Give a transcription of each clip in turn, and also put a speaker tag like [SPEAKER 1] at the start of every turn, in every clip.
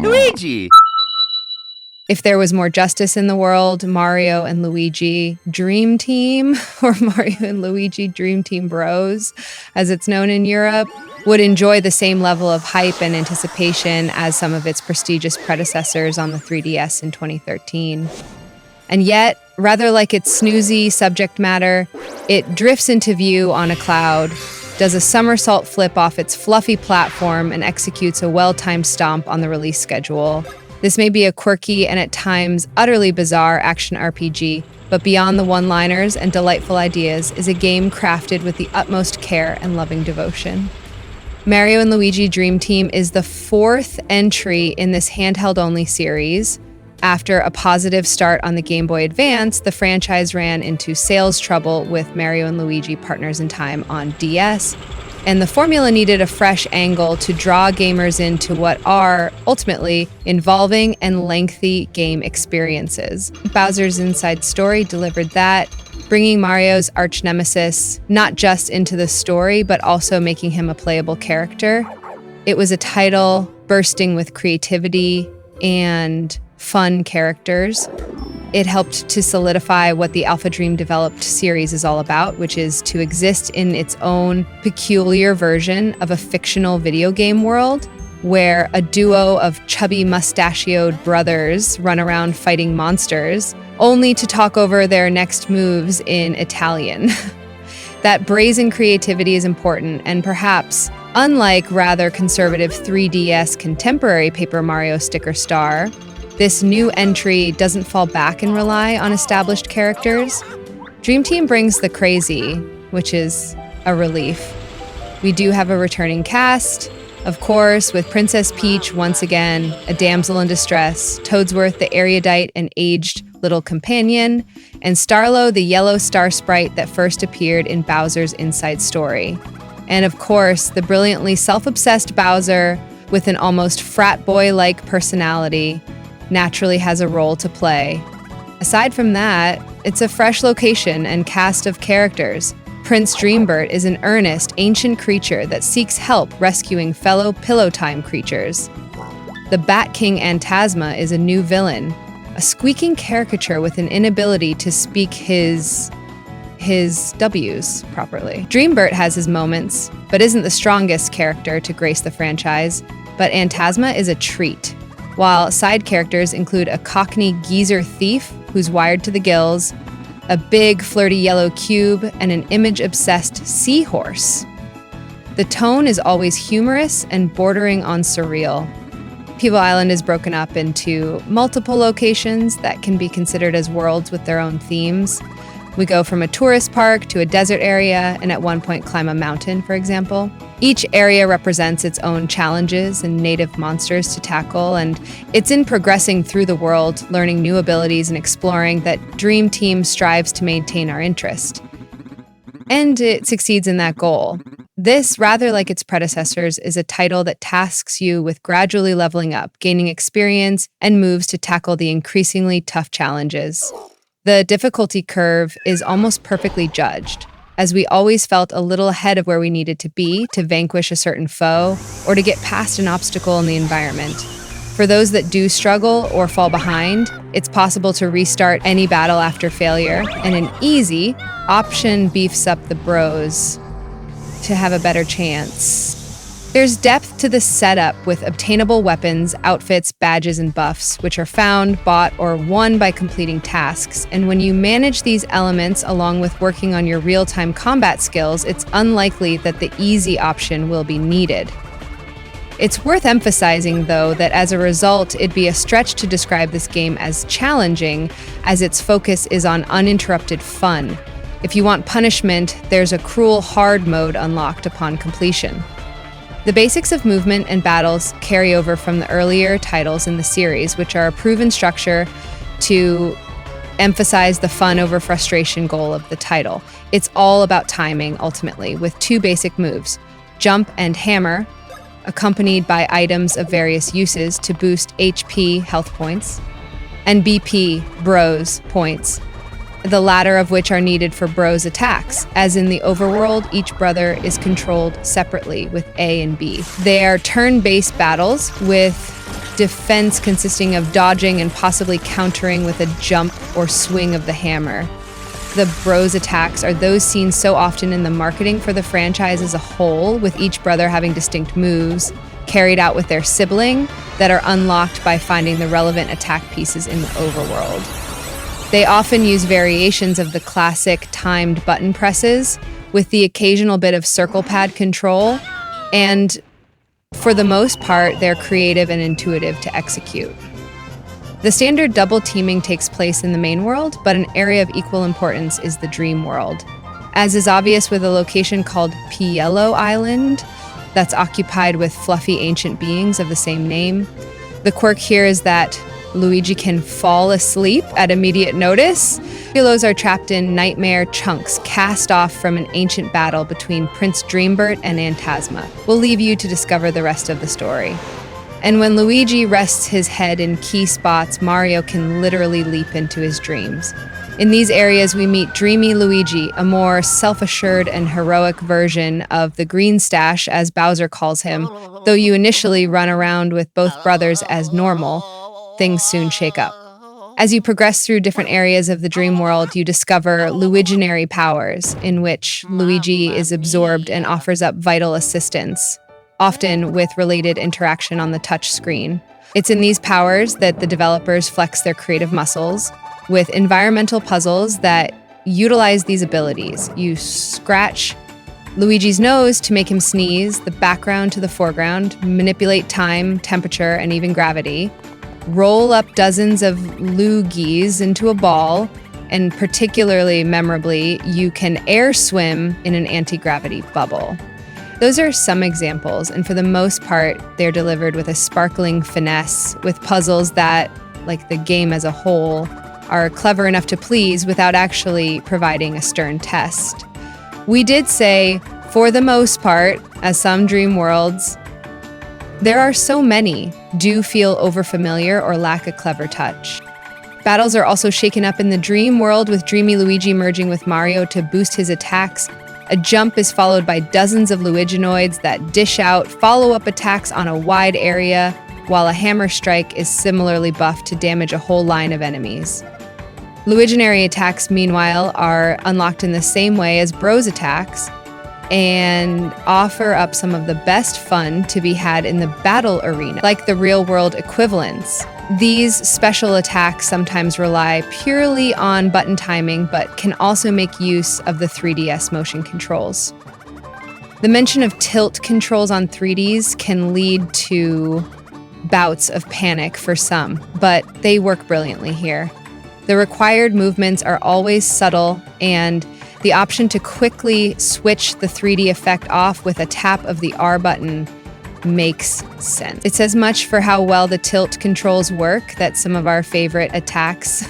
[SPEAKER 1] Luigi!
[SPEAKER 2] If there was more justice in the world, Mario and Luigi Dream Team, or Mario and Luigi Dream Team Bros, as it's known in Europe, would enjoy the same level of hype and anticipation as some of its prestigious predecessors on the 3DS in 2013. And yet, rather like its snoozy subject matter, it drifts into view on a cloud, does a somersault flip off its fluffy platform, and executes a well-timed stomp on the release schedule. This may be a quirky and at times utterly bizarre action RPG, but beyond the one-liners and delightful ideas is a game crafted with the utmost care and loving devotion. Mario and Luigi Dream Team is the fourth entry in this handheld-only series. After a positive start on the Game Boy Advance, the franchise ran into sales trouble with Mario and Luigi Partners in Time on DS, and the formula needed a fresh angle to draw gamers into what are, ultimately, involving and lengthy game experiences. Bowser's Inside Story delivered that, bringing Mario's arch-nemesis not just into the story, but also making him a playable character. It was a title bursting with creativity and fun characters. It helped to solidify what the AlphaDream developed series is all about, which is to exist in its own peculiar version of a fictional video game world where a duo of chubby mustachioed brothers run around fighting monsters, only to talk over their next moves in Italian. That brazen creativity is important, and perhaps, unlike rather conservative 3DS contemporary Paper Mario Sticker Star, this new entry doesn't fall back and rely on established characters. Dream Team brings the crazy, which is a relief. We do have a returning cast, of course, with Princess Peach once again, a damsel in distress, Toadsworth the erudite and aged little companion, and Starlo the yellow star sprite that first appeared in Bowser's Inside Story. And of course, the brilliantly self-obsessed Bowser, with an almost frat boy-like personality, naturally has a role to play. Aside from that, it's a fresh location and cast of characters. Prince Dreambert is an earnest, ancient creature that seeks help rescuing fellow Pillow Time creatures. The Bat King Antasma is a new villain, a squeaking caricature with an inability to speak his W's properly. Dreambert has his moments, but isn't the strongest character to grace the franchise, but Antasma is a treat. While side characters include a Cockney geezer thief who's wired to the gills, a big flirty yellow cube, and an image-obsessed seahorse. The tone is always humorous and bordering on surreal. Peeble Island is broken up into multiple locations that can be considered as worlds with their own themes. We go from a tourist park to a desert area, and at one point climb a mountain, for example. Each area represents its own challenges and native monsters to tackle, and it's in progressing through the world, learning new abilities and exploring, that Dream Team strives to maintain our interest. And it succeeds in that goal. This, rather like its predecessors, is a title that tasks you with gradually leveling up, gaining experience, and moves to tackle the increasingly tough challenges. The difficulty curve is almost perfectly judged, as we always felt a little ahead of where we needed to be to vanquish a certain foe or to get past an obstacle in the environment. For those that do struggle or fall behind, it's possible to restart any battle after failure, and an easy option beefs up the bros to have a better chance. There's depth to the setup with obtainable weapons, outfits, badges, and buffs, which are found, bought, or won by completing tasks. And when you manage these elements along with working on your real-time combat skills, it's unlikely that the easy option will be needed. It's worth emphasizing, though, that as a result, it'd be a stretch to describe this game as challenging, as its focus is on uninterrupted fun. If you want punishment, there's a cruel hard mode unlocked upon completion. The basics of movement and battles carry over from the earlier titles in the series, which are a proven structure to emphasize the fun over frustration goal of the title. It's all about timing, ultimately, with two basic moves: jump and hammer, accompanied by items of various uses to boost HP health points, and BP bros points the latter of which are needed for Bros attacks. As in the overworld, each brother is controlled separately with A and B. They are turn-based battles with defense consisting of dodging and possibly countering with a jump or swing of the hammer. The Bros attacks are those seen so often in the marketing for the franchise as a whole, with each brother having distinct moves carried out with their sibling that are unlocked by finding the relevant attack pieces in the overworld. They often use variations of the classic timed button presses with the occasional bit of circle pad control, and for the most part, they're creative and intuitive to execute. The standard double teaming takes place in the main world, but an area of equal importance is the dream world. As is obvious with a location called Pielo Island that's occupied with fluffy ancient beings of the same name. The quirk here is that Luigi can fall asleep at immediate notice. Pielos are trapped in nightmare chunks cast off from an ancient battle between Prince Dreambert and Antasma. We'll leave you to discover the rest of the story. And when Luigi rests his head in key spots, Mario can literally leap into his dreams. In these areas, we meet Dreamy Luigi, a more self-assured and heroic version of the Green Stash, as Bowser calls him. Though you initially run around with both brothers as normal, things soon shake up. As you progress through different areas of the dream world, you discover Luiginary powers, in which Luigi is absorbed and offers up vital assistance, often with related interaction on the touch screen. It's in these powers that the developers flex their creative muscles, with environmental puzzles that utilize these abilities. You scratch Luigi's nose to make him sneeze, the background to the foreground, manipulate time, temperature, and even gravity, roll up dozens of loogies into a ball, and particularly memorably, you can air swim in an anti-gravity bubble. Those are some examples, and for the most part, they're delivered with a sparkling finesse, with puzzles that, like the game as a whole, are clever enough to please without actually providing a stern test. We did say, for the most part, as some dream worlds, there are so many, do feel overfamiliar or lack a clever touch. Battles are also shaken up in the dream world, with Dreamy Luigi merging with Mario to boost his attacks. A jump is followed by dozens of Luiginoids that dish out follow-up attacks on a wide area, while a hammer strike is similarly buffed to damage a whole line of enemies. Luiginary attacks, meanwhile, are unlocked in the same way as Bros attacks and offer up some of the best fun to be had in the battle arena, like the real-world equivalents. These special attacks sometimes rely purely on button timing, but can also make use of the 3DS motion controls. The mention of tilt controls on 3Ds can lead to bouts of panic for some, but they work brilliantly here. The required movements are always subtle, and the option to quickly switch the 3D effect off with a tap of the R button makes sense. It says much for how well the tilt controls work that some of our favorite attacks,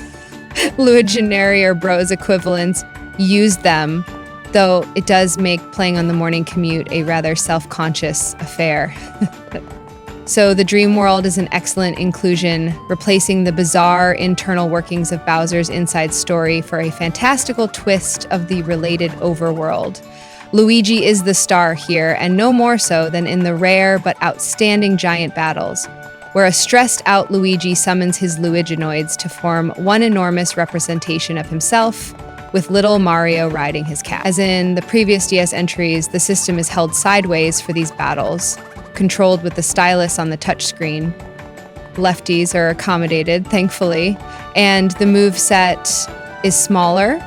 [SPEAKER 2] Luiginary or Bros equivalents, use them, though it does make playing on the morning commute a rather self-conscious affair. So the dream world is an excellent inclusion, replacing the bizarre internal workings of Bowser's inside story for a fantastical twist of the related overworld. Luigi is the star here, and no more so than in the rare but outstanding giant battles, where a stressed-out Luigi summons his Luiginoids to form one enormous representation of himself, with little Mario riding his cat. As in the previous DS entries, the system is held sideways for these battles, controlled with the stylus on the touchscreen. Lefties are accommodated, thankfully, and the moveset is smaller.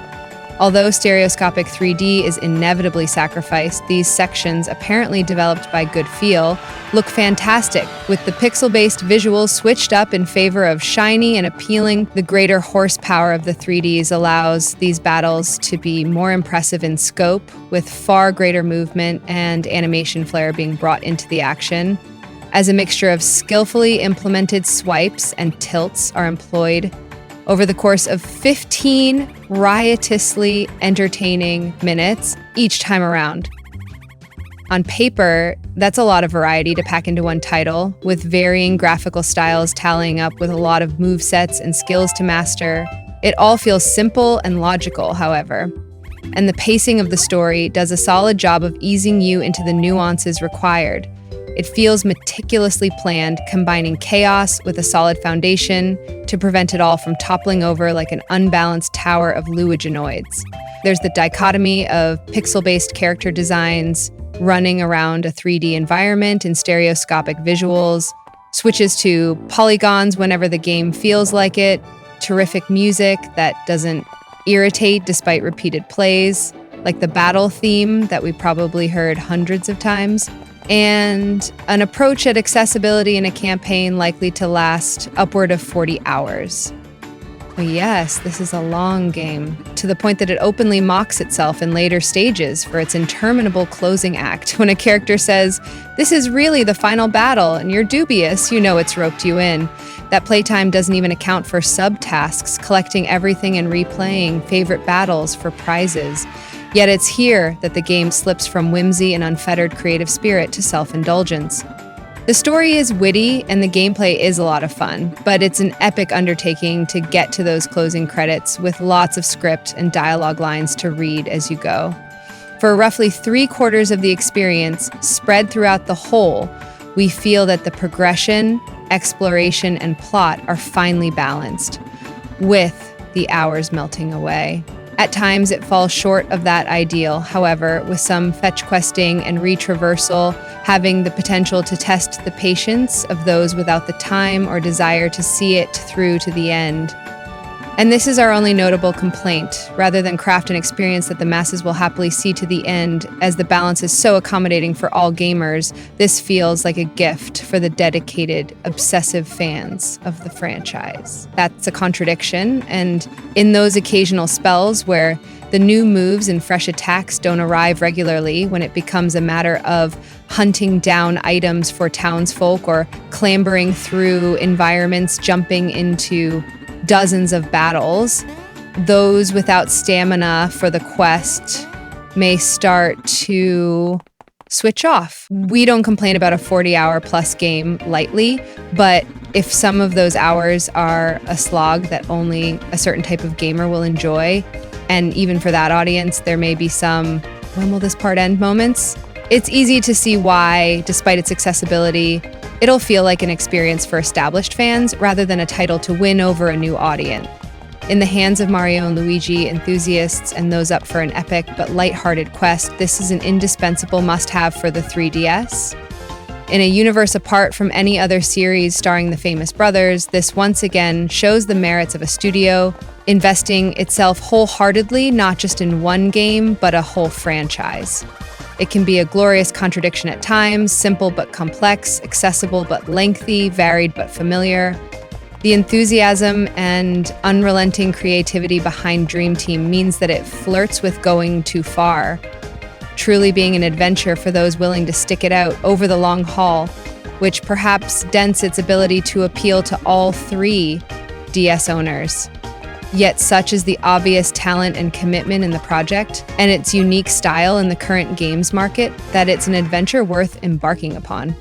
[SPEAKER 2] Although stereoscopic 3D is inevitably sacrificed, these sections, apparently developed by Good Feel, look fantastic, with the pixel-based visuals switched up in favor of shiny and appealing. The greater horsepower of the 3Ds allows these battles to be more impressive in scope, with far greater movement and animation flair being brought into the action, as a mixture of skillfully implemented swipes and tilts are employed over the course of 15 riotously entertaining minutes each time around. On paper, that's a lot of variety to pack into one title, with varying graphical styles tallying up with a lot of movesets and skills to master, It all feels simple and logical, however, and the pacing of the story does a solid job of easing you into the nuances required. It feels meticulously planned, combining chaos with a solid foundation to prevent it all from toppling over like an unbalanced tower of Luiginoids. There's the dichotomy of pixel-based character designs running around a 3D environment in stereoscopic visuals, switches to polygons whenever the game feels like it, terrific music that doesn't irritate despite repeated plays, like the battle theme that we probably heard hundreds of times, and an approach at accessibility in a campaign likely to last upward of 40 hours. But yes, this is a long game, to the point that it openly mocks itself in later stages for its interminable closing act. When a character says, "This is really the final battle," and you're dubious, you know it's roped you in. That playtime doesn't even account for subtasks, collecting everything and replaying favorite battles for prizes. Yet it's here that the game slips from whimsy and unfettered creative spirit to self-indulgence. The story is witty and the gameplay is a lot of fun, but it's an epic undertaking to get to those closing credits with lots of script and dialogue lines to read as you go. For roughly 3/4 of the experience, spread throughout the whole, we feel that the progression, exploration, and plot are finely balanced, with the hours melting away. At times, it falls short of that ideal, however, with some fetch questing and retraversal having the potential to test the patience of those without the time or desire to see it through to the end. And this is our only notable complaint. Rather than craft an experience that the masses will happily see to the end, as the balance is so accommodating for all gamers, this feels like a gift for the dedicated, obsessive fans of the franchise. That's a contradiction, and in those occasional spells where the new moves and fresh attacks don't arrive regularly, when it becomes a matter of hunting down items for townsfolk or clambering through environments, jumping into dozens of battles, those without stamina for the quest may start to switch off. We don't complain about a 40-hour plus game lightly, but if some of those hours are a slog that only a certain type of gamer will enjoy, and even for that audience, there may be some "when will this part end" moments, it's easy to see why, despite its accessibility, it'll feel like an experience for established fans rather than a title to win over a new audience. In the hands of Mario and Luigi enthusiasts and those up for an epic but lighthearted quest, this is an indispensable must-have for the 3DS. In a universe apart from any other series starring the famous brothers, this once again shows the merits of a studio investing itself wholeheartedly, not just in one game, but a whole franchise. It can be a glorious contradiction at times, simple but complex, accessible but lengthy, varied but familiar. The enthusiasm and unrelenting creativity behind Dream Team means that it flirts with going too far, truly being an adventure for those willing to stick it out over the long haul, which perhaps dents its ability to appeal to all 3 DS owners. Yet such is the obvious talent and commitment in the project, and its unique style in the current games market, that it's an adventure worth embarking upon.